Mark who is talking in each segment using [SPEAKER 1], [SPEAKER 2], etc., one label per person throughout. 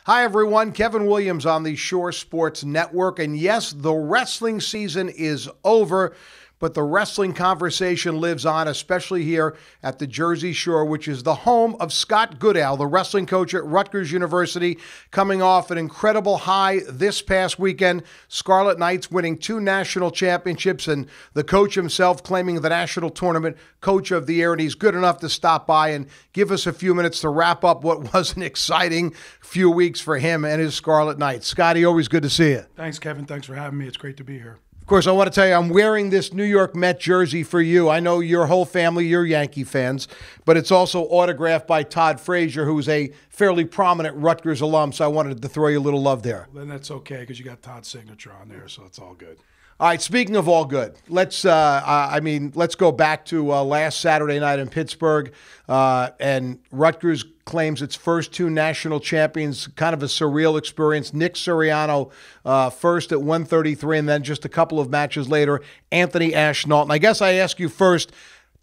[SPEAKER 1] Hi, everyone. Kevin Williams on the Shore Sports Network. And yes, the wrestling season is over, but the wrestling conversation lives on, especially here at the Jersey Shore, which is the home of Scott Goodale, the wrestling coach at Rutgers University, coming off an incredible high this past weekend. Scarlet Knights winning 2 national championships, and the coach himself claiming the national tournament coach of the year, and he's good enough to stop by and give us a few minutes to wrap up what was an exciting few weeks for him and his Scarlet Knights. Scotty, always good to see you.
[SPEAKER 2] Thanks, Kevin. Thanks for having me. It's great to be here.
[SPEAKER 1] Of course, I want to tell you, I'm wearing this New York Met jersey for you. I know your whole family, you're Yankee fans, but it's also autographed by Todd Frazier, who's a fairly prominent Rutgers alum, so I wanted to throw you a little love there.
[SPEAKER 2] Well, then that's okay, because you got Todd's signature on there, so it's all good.
[SPEAKER 1] All right, speaking of all good, let's go back to last Saturday night in Pittsburgh, and Rutgers claims its first 2 national champions, kind of a surreal experience. Nick Suriano first at 133, and then just a couple of matches later, Anthony Ashnalt. I guess I ask you first,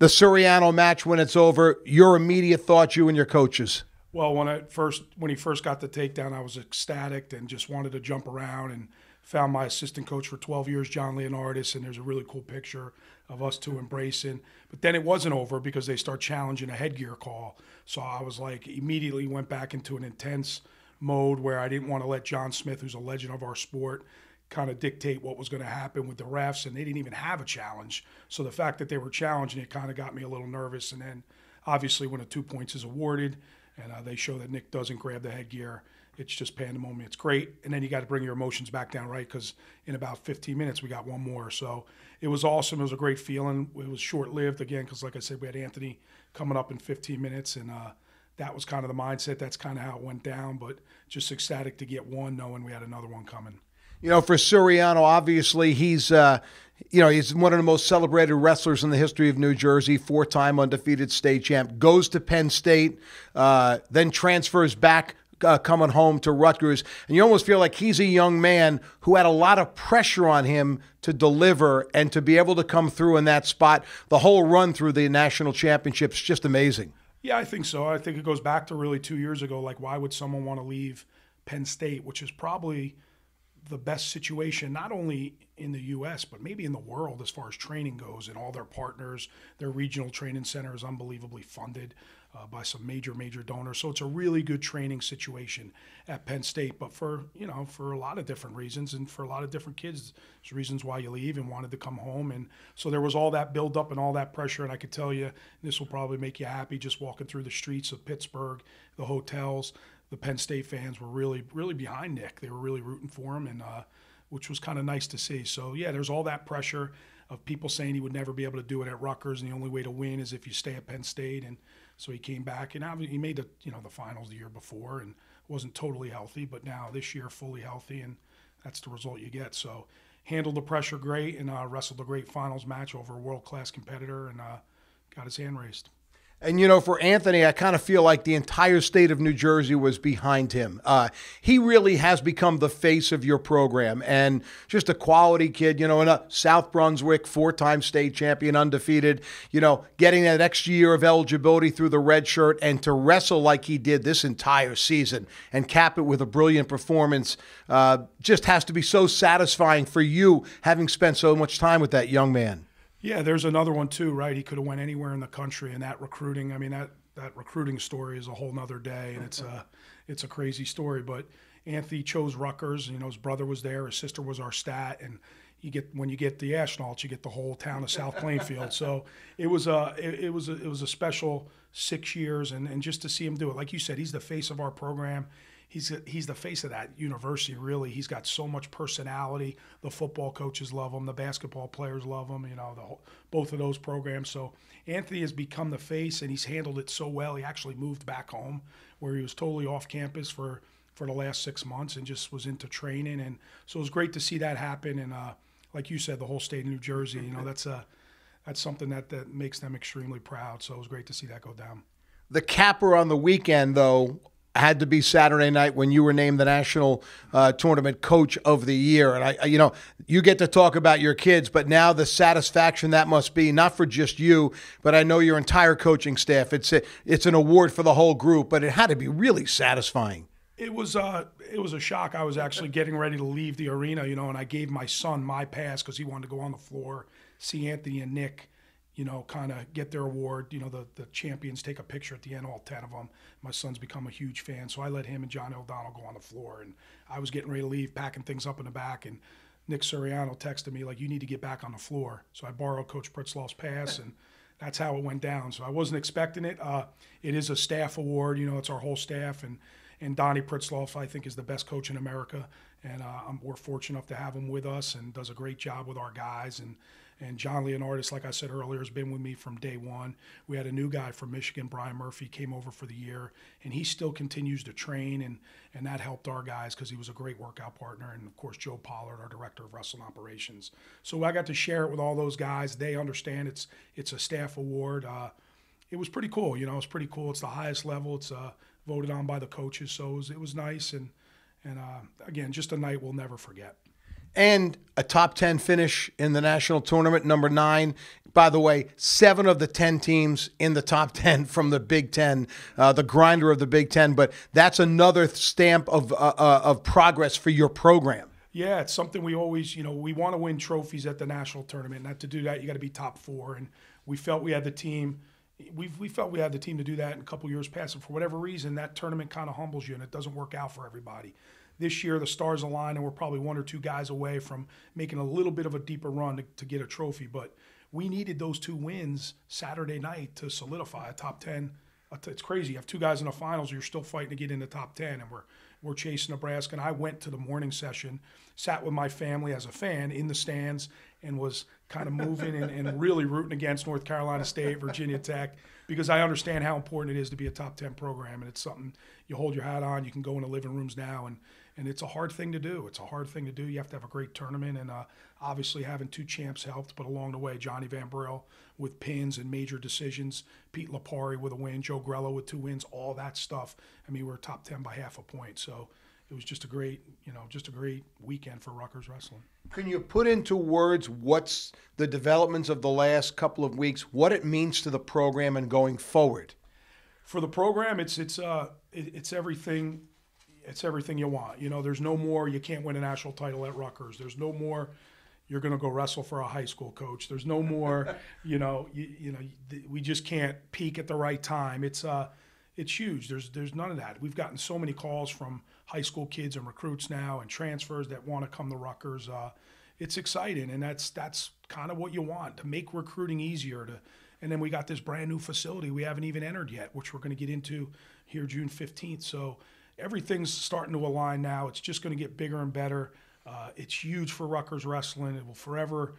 [SPEAKER 1] the Suriano match when it's over, your immediate thoughts, you and your coaches.
[SPEAKER 2] Well, when he first got the takedown, I was ecstatic and just wanted to jump around, and found my assistant coach for 12 years, John Leonardis, and there's a really cool picture of us 2 embracing. But then it wasn't over because they start challenging a headgear call. So I was like, immediately went back into an intense mode where I didn't want to let John Smith, who's a legend of our sport, kind of dictate what was going to happen with the refs, and they didn't even have a challenge. So the fact that they were challenging it kind of got me a little nervous. And then obviously when the 2 points is awarded and they show that Nick doesn't grab the headgear, it's just pandemonium. It's great. And then you got to bring your emotions back down, right? Because in about 15 minutes, we got one more. So it was awesome. It was a great feeling. It was short-lived, again, because like I said, we had Anthony coming up in 15 minutes, and that was kind of the mindset. That's kind of how it went down, but just ecstatic to get one, knowing we had another one coming.
[SPEAKER 1] You know, for Suriano, obviously, he's one of the most celebrated wrestlers in the history of New Jersey, 4-time undefeated state champ, goes to Penn State, then transfers back coming home to Rutgers, and you almost feel like he's a young man who had a lot of pressure on him to deliver and to be able to come through in that spot. The whole run through the national championships, just amazing.
[SPEAKER 2] Yeah, I think so. I think it goes back to really 2 years ago. Like, why would someone want to leave Penn State, which is probably the best situation, not only in the U.S., but maybe in the world as far as training goes, and all their partners. Their regional training center is unbelievably funded by some major donors. So it's a really good training situation at Penn State. But for a lot of different reasons, and for a lot of different kids, there's reasons why you leave and wanted to come home. And so there was all that buildup and all that pressure. And I could tell you, this will probably make you happy, just walking through the streets of Pittsburgh, the hotels. The Penn State fans were really, really behind Nick. They were really rooting for him, and which was kind of nice to see. So, yeah, there's all that pressure of people saying he would never be able to do it at Rutgers, and the only way to win is if you stay at Penn State. And so he came back, and he made the finals the year before and wasn't totally healthy, but now this year fully healthy, and that's the result you get. So handled the pressure great, and wrestled a great finals match over a world-class competitor, and got his hand raised.
[SPEAKER 1] And, for Anthony, I kind of feel like the entire state of New Jersey was behind him. He really has become the face of your program, and just a quality kid, in South Brunswick, 4-time state champion, undefeated, getting that extra year of eligibility through the red shirt, and to wrestle like he did this entire season and cap it with a brilliant performance just has to be so satisfying for you, having spent so much time with that young man.
[SPEAKER 2] Yeah, there's another one too, right? He could have went anywhere in the country, and that recruiting, I mean, that recruiting story is a whole nother day, and it's a crazy story. But Anthony chose Rutgers. His brother was there, his sister was our stat, and when you get the Ashnalt, you get the whole town of South Plainfield. So it was a special 6 years, and just to see him do it, like you said, he's the face of our program. He's the face of that university, really. He's got so much personality. The football coaches love him. The basketball players love him, both of those programs. So Anthony has become the face, and he's handled it so well. He actually moved back home, where he was totally off campus for the last 6 months and just was into training. And so it was great to see that happen. And like you said, the whole state of New Jersey, that's something that makes them extremely proud. So it was great to see that go down.
[SPEAKER 1] The capper on the weekend, though, had to be Saturday night when you were named the national tournament coach of the year. And you get to talk about your kids, but now the satisfaction that must be, not for just you, but I know your entire coaching staff. It's an award for the whole group, but it had to be really satisfying.
[SPEAKER 2] It was a shock. I was actually getting ready to leave the arena, and I gave my son my pass because he wanted to go on the floor, see Anthony and Nick, kind of get their award. The champions take a picture at the end, all 10 of them. My son's become a huge fan, so I let him and Johnny O'Donnell go on the floor, and I was getting ready to leave, packing things up in the back, and Nick Suriano texted me like, "You need to get back on the floor." So I borrowed Coach Pritzloff's pass, and that's how it went down. So I wasn't expecting it. It is a staff award. It's our whole staff, and Donnie Pritzloff, I think, is the best coach in America, and we're fortunate enough to have him with us and does a great job with our guys. And John Leonardis, like I said earlier, has been with me from day one. We had a new guy from Michigan, Brian Murphy, came over for the year, and he still continues to train, and that helped our guys because he was a great workout partner. And, of course, Joe Pollard, our director of wrestling operations. So I got to share it with all those guys. They understand it's a staff award. It was pretty cool. It was pretty cool. It's the highest level. It's voted on by the coaches, so it was nice. And again, just a night we'll never forget.
[SPEAKER 1] And a top 10 finish in the national tournament, number 9. By the way, 7 of the 10 teams in the top 10 from the Big Ten, the grinder of the Big Ten. But that's another stamp of progress for your program.
[SPEAKER 2] Yeah, it's something we always, we want to win trophies at the national tournament. And to do that, you got to be top 4. And we felt we had the team. We felt we had the team to do that in a couple years past. And for whatever reason, that tournament kind of humbles you, and it doesn't work out for everybody. This year, the stars align, and we're probably 1 or 2 guys away from making a little bit of a deeper run to get a trophy. But we needed those 2 wins Saturday night to solidify a top 10. It's crazy. You have 2 guys in the finals, you're still fighting to get in the top 10, and we're chasing Nebraska. And I went to the morning session, sat with my family as a fan in the stands, and was kind of moving and really rooting against North Carolina State, Virginia Tech, because I understand how important it is to be a top 10 program, and it's something you hold your hat on. You can go into living rooms now, and it's a hard thing to do. It's a hard thing to do. You have to have a great tournament, and obviously having 2 champs helped, but along the way, Johnny Van Brill with pins and major decisions, Pete Lapari with a win, Joe Grello with 2 wins, all that stuff. I mean, we're top 10 by half a point, so it was just a great weekend for Rutgers wrestling.
[SPEAKER 1] Can you put into words what's the developments of the last couple of weeks, what it means to the program and going forward?
[SPEAKER 2] For the program, it's everything. It's everything you want. There's no more you can't win a national title at Rutgers. There's no more you're going to go wrestle for a high school coach. There's no more, we just can't peak at the right time. It's huge. There's none of that. We've gotten so many calls from high school kids and recruits now and transfers that want to come to Rutgers. It's exciting, and that's kind of what you want, to make recruiting easier. And then we got this brand new facility we haven't even entered yet, which we're going to get into here June 15th. So everything's starting to align now. It's just going to get bigger and better. It's huge for Rutgers wrestling. It will forever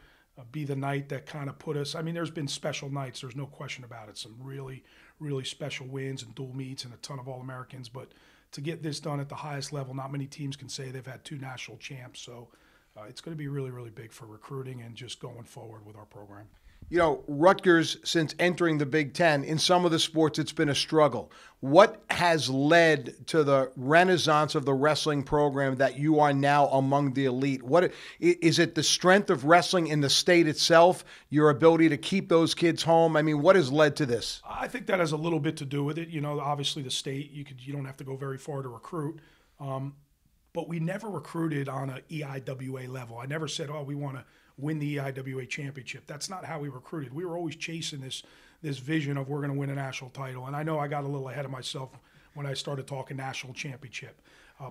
[SPEAKER 2] be the night that kind of put us. I mean, there's been special nights. There's no question about it. Some really, really special wins and dual meets and a ton of All-Americans. But to get this done at the highest level, not many teams can say they've had 2 national champs. So it's going to be really, really big for recruiting and just going forward with our program.
[SPEAKER 1] Rutgers, since entering the Big Ten, in some of the sports, it's been a struggle. What has led to the renaissance of the wrestling program that you are now among the elite? What is it? The strength of wrestling in the state itself, your ability to keep those kids home? I mean, what has led to this?
[SPEAKER 2] I think that has a little bit to do with it. Obviously the state, you don't have to go very far to recruit. But we never recruited on an EIWA level. I never said, we want to win the EIWA championship. That's not how we recruited. We were always chasing this vision of we're going to win a national title. And I know I got a little ahead of myself when I started talking national championship.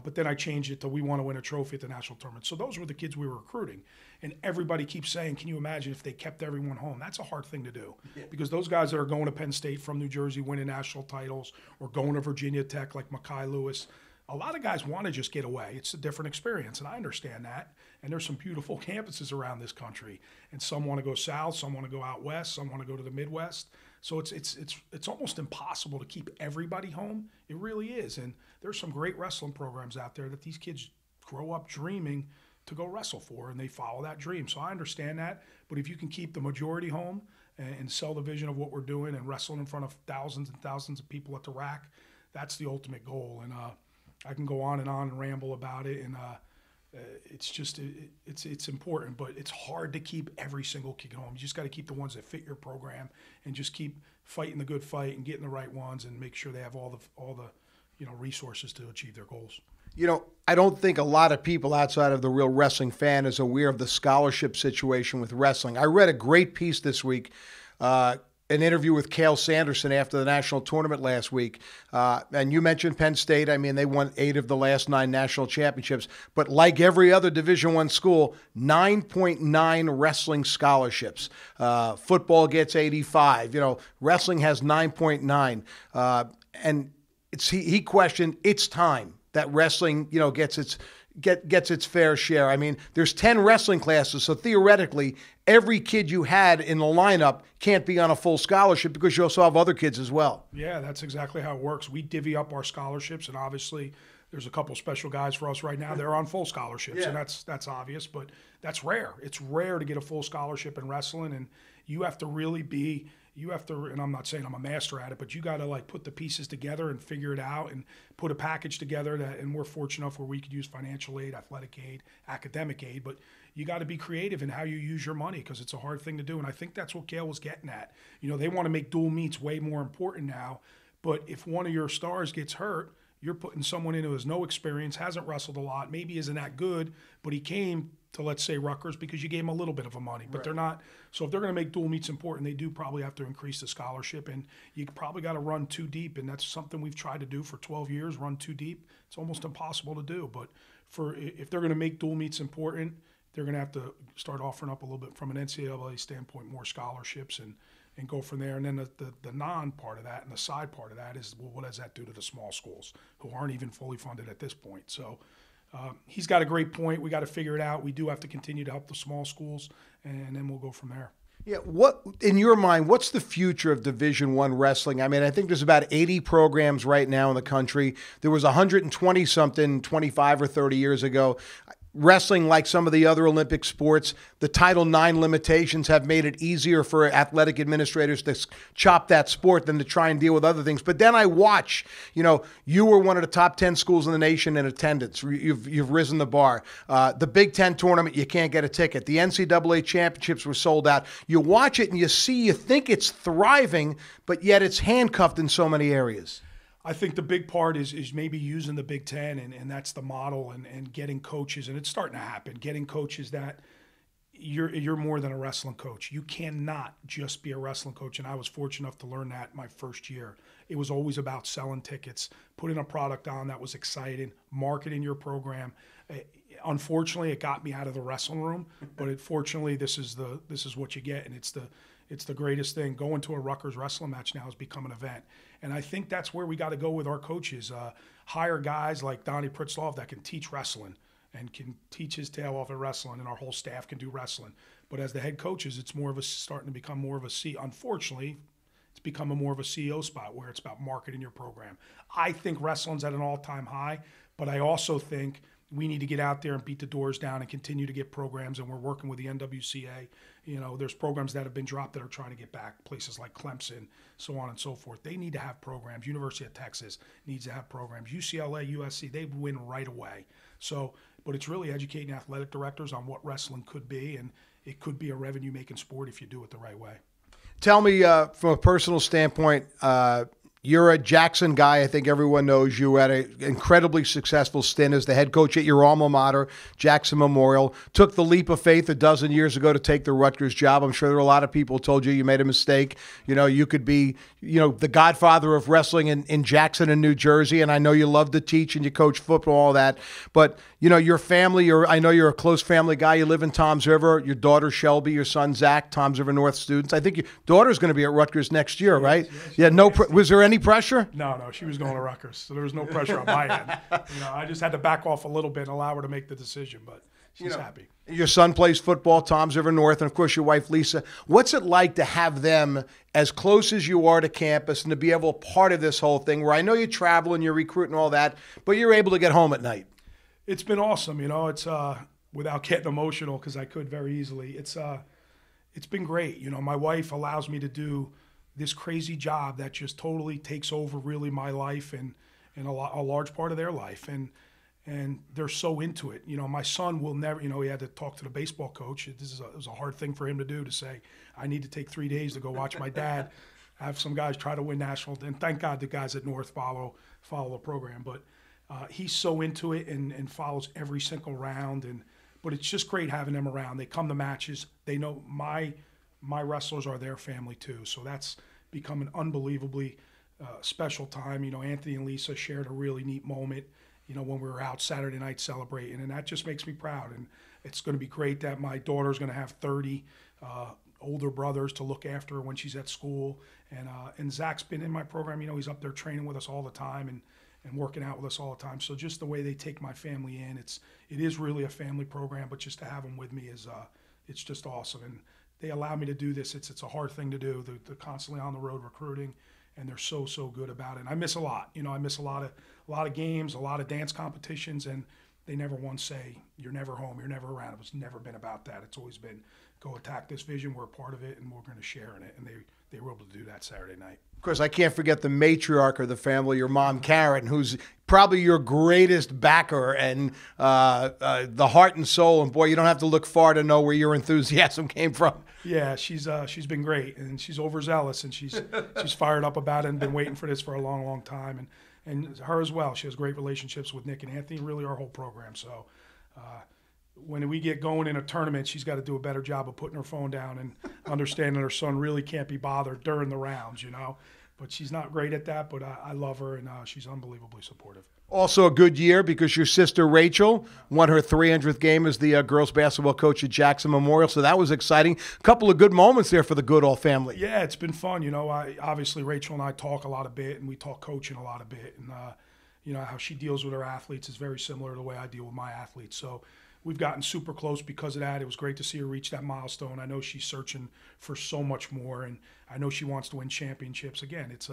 [SPEAKER 2] But then I changed it to we want to win a trophy at the national tournament. So those were the kids we were recruiting. And everybody keeps saying, can you imagine if they kept everyone home? That's a hard thing to do. Because those guys that are going to Penn State from New Jersey winning national titles, or going to Virginia Tech like Makai Lewis, a lot of guys want to just get away. It's a different experience, and I understand that. And there's some beautiful campuses around this country. And some want to go south, some want to go out west, some want to go to the Midwest. So it's almost impossible to keep everybody home. It really is. And there's some great wrestling programs out there that these kids grow up dreaming to go wrestle for, and they follow that dream. So I understand that. But if you can keep the majority home and sell the vision of what we're doing and wrestling in front of thousands and thousands of people at the rack, that's the ultimate goal. And I can go on and ramble about it, and it's just it's important, but it's hard to keep every single kid home. You just got to keep the ones that fit your program, and just keep fighting the good fight and getting the right ones, and make sure they have all the resources to achieve their goals.
[SPEAKER 1] I don't think a lot of people outside of the real wrestling fan is aware of the scholarship situation with wrestling. I read a great piece this week, an interview with Cale Sanderson after the national tournament last week. And you mentioned Penn State. I mean, they won 8 of the last 9 national championships. But like every other Division I school, 9.9 wrestling scholarships. Football gets 85. Wrestling has 9.9. And he questioned, it's time that wrestling, gets its fair share. I mean, there's 10 wrestling classes, so theoretically, every kid you had in the lineup can't be on a full scholarship because you also have other kids as well.
[SPEAKER 2] Yeah, that's exactly how it works. We divvy up our scholarships, and obviously there's a couple special guys for us right now. They're on full scholarships, and that's obvious, but that's rare. It's rare to get a full scholarship in wrestling, and you have to really be – and I'm not saying I'm a master at it, but you got to put the pieces together and figure it out and put a package together and we're fortunate enough where we could use financial aid, athletic aid, academic aid, but you got to be creative in how you use your money because it's a hard thing to do. And I think that's what Cale was getting at. They want to make dual meets way more important now, but if one of your stars gets hurt, you're putting someone in who has no experience, hasn't wrestled a lot, maybe isn't that good, but he came to, let's say, Rutgers because you gave him a little bit of money. But they're not. So if they're going to make dual meets important, they do probably have to increase the scholarship. And you probably got to run 2 deep. And that's something we've tried to do for 12 years, run 2 deep. It's almost impossible to do. But if they're going to make dual meets important, they're going to have to start offering up a little bit from an NCAA standpoint, more scholarships and go from there. And then the non-part of that and the side part of that is, well, what does that do to the small schools who aren't even fully funded at this point? So he's got a great point. We got to figure it out. We do have to continue to help the small schools, and then we'll go from there.
[SPEAKER 1] Yeah, what in your mind, what's the future of Division I wrestling? I mean, I think there's about 80 programs right now in the country. There was 120-something 25 or 30 years ago. Wrestling, like some of the other Olympic sports, the Title IX limitations have made it easier for athletic administrators to chop that sport than to try and deal with other things. But then I watch, you were one of the top 10 schools in the nation in attendance. You've risen the bar. The Big Ten tournament, you can't get a ticket. The NCAA championships were sold out. You watch it and you think it's thriving, but yet it's handcuffed in so many areas.
[SPEAKER 2] I think the big part is maybe using the Big Ten, and that's the model, and getting coaches, and it's starting to happen, getting coaches that you're more than a wrestling coach. You cannot just be a wrestling coach, and I was fortunate enough to learn that my first year. It was always about selling tickets, putting a product on that was exciting, marketing your program. Unfortunately, it got me out of the wrestling room, but fortunately, this is what you get, and it's the greatest thing. Going to a Rutgers wrestling match now has become an event. And I think that's where we got to go with our coaches. Hire guys like Donnie Pritzloff that can teach wrestling and can teach his tail off at wrestling, and our whole staff can do wrestling. But as the head coaches, it's starting to become more of a unfortunately, it's become more of a CEO spot where it's about marketing your program. I think wrestling's at an all-time high, but I also think we need to get out there and beat the doors down and continue to get programs, and we're working with the NWCA. There's programs that have been dropped that are trying to get back, places like Clemson, so on and so forth. They need to have programs. University of Texas needs to have programs. UCLA, USC, they win right away. But it's really educating athletic directors on what wrestling could be, and it could be a revenue-making sport if you do it the right way.
[SPEAKER 1] Tell me, from a personal standpoint, you're a Jackson guy. I think everyone knows you. Had an incredibly successful stint as the head coach at your alma mater, Jackson Memorial. Took the leap of faith a dozen years ago to take the Rutgers job. I'm sure there were a lot of people who told you made a mistake. You could be, the godfather of wrestling in Jackson and New Jersey. And I know you love to teach and you coach football, all that. But, your family, I know you're a close family guy. You live in Toms River. Your daughter, Shelby, your son, Zach, Toms River North students. I think your daughter's going to be at Rutgers next year, right? Yes, was there any pressure?
[SPEAKER 2] No, she was going to Rutgers, so there was no pressure on my end. I just had to back off a little bit and allow her to make the decision, but she's happy. Your
[SPEAKER 1] son plays football, Toms River North, and of course your wife, Lisa. What's it like to have them as close as you are to campus and to be able to be part of this whole thing where I know you travel and you're recruiting all that, but you're able to get home at night?
[SPEAKER 2] It's been awesome. It's without getting emotional because I could very easily. It's been great. My wife allows me to do this crazy job that just totally takes over really my life and a large part of their life. And they're so into it. My son will never, he had to talk to the baseball coach. It was a hard thing for him to do, to say, I need to take 3 days to go watch my dad have some guys try to win national. And thank God the guys at North follow the program. But he's so into it and follows every single round. But it's just great having them around. They come to matches. They know my wrestlers are their family too. So that's become an unbelievably special time. Anthony and Lisa shared a really neat moment, when we were out Saturday night celebrating, and that just makes me proud. And it's going to be great that my daughter's going to have 30 older brothers to look after her when she's at school. And Zach's been in my program. He's up there training with us all the time and working out with us all the time. So just the way they take my family in, it is really a family program. But just to have them with me it's just awesome. And they allow me to do this. It's a hard thing to do. They're constantly on the road recruiting, and they're so good about it. And I miss a lot. I miss a lot of games, a lot of dance competitions, and they never once say, you're never home, you're never around. It's never been about that. It's always been, go attack this vision, we're a part of it, and we're going to share in it. And they were able to do that Saturday night.
[SPEAKER 1] Of course, I can't forget the matriarch of the family, your mom, Karen, who's probably your greatest backer and the heart and soul. And boy, you don't have to look far to know where your enthusiasm came from.
[SPEAKER 2] Yeah, she's been great, and she's overzealous, and she's fired up about it and been waiting for this for a long time. And her as well. She has great relationships with Nick and Anthony, really our whole program. So when we get going in a tournament, she's got to do a better job of putting her phone down and understanding her son really can't be bothered during the rounds, But she's not great at that, but I love her, and she's unbelievably supportive.
[SPEAKER 1] Also a good year because your sister Rachel won her 300th game as the girls basketball coach at Jackson Memorial, so that was exciting. A couple of good moments there for the Goodale family.
[SPEAKER 2] Yeah, it's been fun. Obviously Rachel and I talk a lot a bit, and we talk coaching a lot a bit, and how she deals with her athletes is very similar to the way I deal with my athletes. So we've gotten super close because of that. It was great to see her reach that milestone. I know she's searching for so much more, and I know she wants to win championships. Again, it's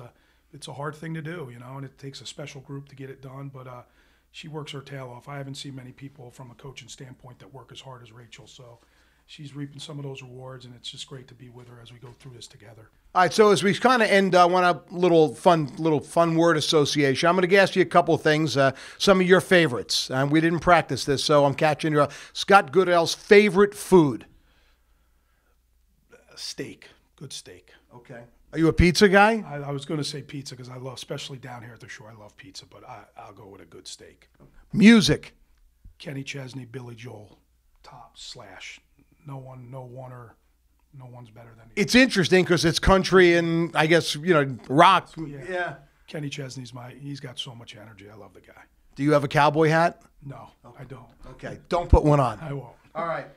[SPEAKER 2] a hard thing to do, and it takes a special group to get it done, but she works her tail off. I haven't seen many people from a coaching standpoint that work as hard as Rachel, so she's reaping some of those rewards, and it's just great to be with her as we go through this together.
[SPEAKER 1] All right, so as we kind of end, I want a little fun word association. I'm going to ask you a couple of things, some of your favorites. We didn't practice this, so I'm catching you. Scott Goodale's favorite food?
[SPEAKER 2] Steak. Good steak.
[SPEAKER 1] Okay. Are you a pizza guy?
[SPEAKER 2] I was going to say pizza because I love, especially down here at the shore, I love pizza, but I'll go with a good steak.
[SPEAKER 1] Music?
[SPEAKER 2] Kenny Chesney, Billy Joel, top slash. No one's better than him.
[SPEAKER 1] It's interesting because it's country and I guess, rock.
[SPEAKER 2] Yeah. Kenny Chesney's he's got so much energy. I love the guy.
[SPEAKER 1] Do you have a cowboy hat?
[SPEAKER 2] No, I don't.
[SPEAKER 1] Okay, don't put one on.
[SPEAKER 2] I won't.
[SPEAKER 1] All right.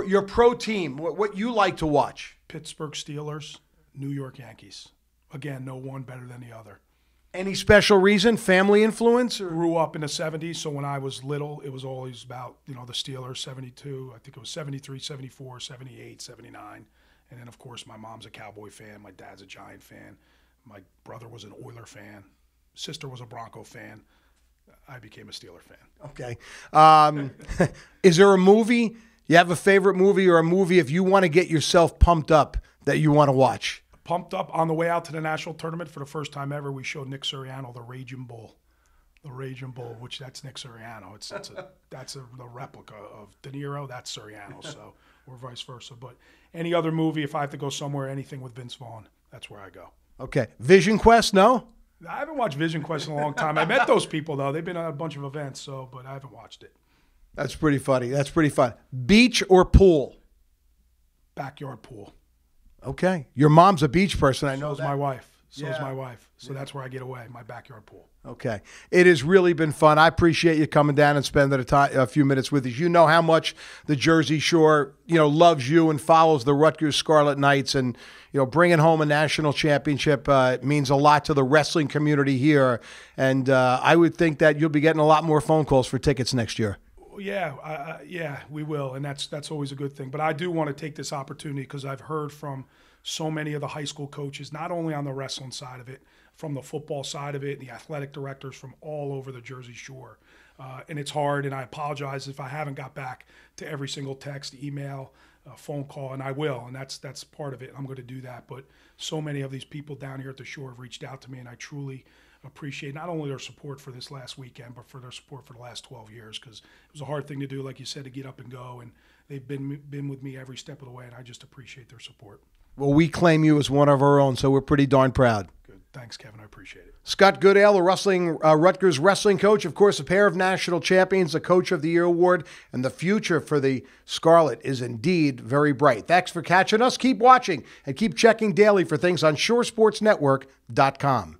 [SPEAKER 1] Your pro team, what you like to watch?
[SPEAKER 2] Pittsburgh Steelers, New York Yankees. Again, no one better than the other.
[SPEAKER 1] Any special reason? Family influence? Or?
[SPEAKER 2] Grew up in the 70s, so when I was little, it was always about, the Steelers, 72. I think it was 73, 74, 78, 79. And then, of course, my mom's a Cowboy fan. My dad's a Giant fan. My brother was an Oiler fan. Sister was a Bronco fan. I became a Steeler fan.
[SPEAKER 1] Okay. Is there a movie? You have a favorite movie or a movie if you want to get yourself pumped up that you want to watch?
[SPEAKER 2] Pumped up on the way out to the national tournament for the first time ever. We showed Nick Suriano the Raging Bull. The Raging Bull, which that's Nick Suriano. That's the replica of De Niro. That's Suriano. So or vice versa. But any other movie, if I have to go somewhere, anything with Vince Vaughn, that's where I go.
[SPEAKER 1] Okay. Vision Quest, no?
[SPEAKER 2] I haven't watched Vision Quest in a long time. I met those people, though. They've been at a bunch of events, but I haven't watched it.
[SPEAKER 1] That's pretty funny. That's pretty fun. Beach or pool?
[SPEAKER 2] Backyard pool.
[SPEAKER 1] Okay. Your mom's a beach person. I know
[SPEAKER 2] that. My wife. So's my wife. So that's where I get away, my backyard pool.
[SPEAKER 1] Okay. It has really been fun. I appreciate you coming down and spending a few minutes with us. You know how much the Jersey Shore, loves you and follows the Rutgers Scarlet Knights. And, bringing home a national championship means a lot to the wrestling community here. And I would think that you'll be getting a lot more phone calls for tickets next year.
[SPEAKER 2] Yeah, we will, and that's always a good thing. But I do want to take this opportunity because I've heard from so many of the high school coaches, not only on the wrestling side of it, from the football side of it, the athletic directors from all over the Jersey Shore. And it's hard, and I apologize if I haven't got back to every single text, email, phone call, and I will, and that's part of it. I'm going to do that. But so many of these people down here at the Shore have reached out to me, and I truly appreciate not only their support for this last weekend, but for their support for the last 12 years, because it was a hard thing to do, like you said, to get up and go. And they've been with me every step of the way, and I just appreciate their support.
[SPEAKER 1] Well, we claim you as one of our own, so we're pretty darn proud.
[SPEAKER 2] Good. Thanks, Kevin. I appreciate it.
[SPEAKER 1] Scott Goodale, the Rutgers wrestling coach, of course, a pair of national champions, the Coach of the Year award, and the future for the Scarlet is indeed very bright. Thanks for catching us. Keep watching and keep checking daily for things on shoresportsnetwork.com.